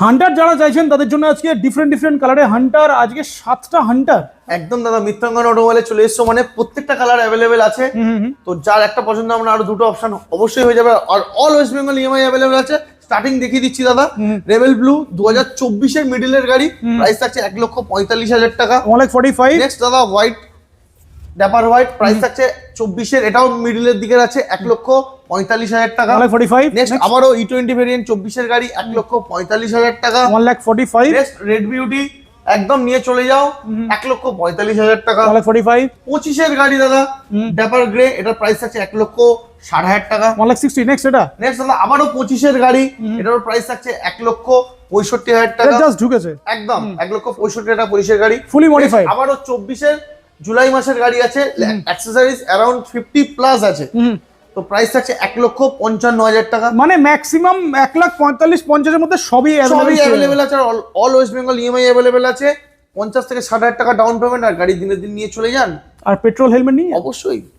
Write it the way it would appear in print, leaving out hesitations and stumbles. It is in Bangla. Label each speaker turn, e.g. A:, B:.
A: হান্টার যারা চাইছেন তাদের জন্য আজকে ডিফারেন্ট কালারে হান্টার, আজকে 7টা হান্টার।
B: একদম দাদা, মিত্রাঙ্গন অটোমোবাইলে চলে এসছো মানে প্রত্যেকটা কালার অ্যাভেলেবেল আছে। তো যার একটা পছন্দ আমরা আরো দুটো অপশন অবশ্যই হয়ে যাবে। আর all West Bengal EMI available আছে। স্টার্টিং দেখিয়ে দিচ্ছি দাদা, রেবেল ব্লু 2024 মিডিলের গাড়ি, প্রাইস থাকছে 1,45,000 টাকা।
A: 1,45,000।
B: নেক্সট দাদা হোয়াইট, ড্যাপার হোয়াইট, প্রাইস থাকছে 24 এটাও মিডিলের দিকে আছে 1,45,000 টাকা।
A: 1,45,000।
B: নেক্সট আবারও E20 ভেরিয়েন্ট 24 গাড়ি 1,45,000 টাকা।
A: 1,45,000।
B: নেক্সট রেড বিউটি একদম নিয়ে চলে যাও 1,45,000 টাকা।
A: 1,45,000।
B: 25 গাড়ি দাদা, ড্যাপার গ্রে, এটার প্রাইস আছে 1,60,000 টাকা।
A: 1,60,000। নেক্সট এটা
B: নেক্সট দাদা আবারও 25 গাড়ি, এটার প্রাইস থাকছে 1,65,000 টাকা।
A: জাস্ট ঢুকেছে
B: একদম 1,65,000 টাকা 25 গাড়ি
A: ফুলি মডিফাইড।
B: আবারও 24 জুলাই মাসের গাড়ি আছে, অ্যাকসেসরিজ অ্যারাউন্ড 50+ আছে। তো প্রাইস থাকছে 1,55,000 টাকা।
A: মানে ম্যাক্সিমাম 1,45,000-50,000 এর মধ্যে সবই
B: অ্যাভেলেবেল আছে। All West Bengal EMI available আছে। 50 থেকে 60,000 টাকা ডাউন পেমেন্ট, আর গাড়ি দিনের দিন নিয়ে চলে যান।
A: আর পেট্রোল হেলমেট নিয়ে
B: অবশ্যই।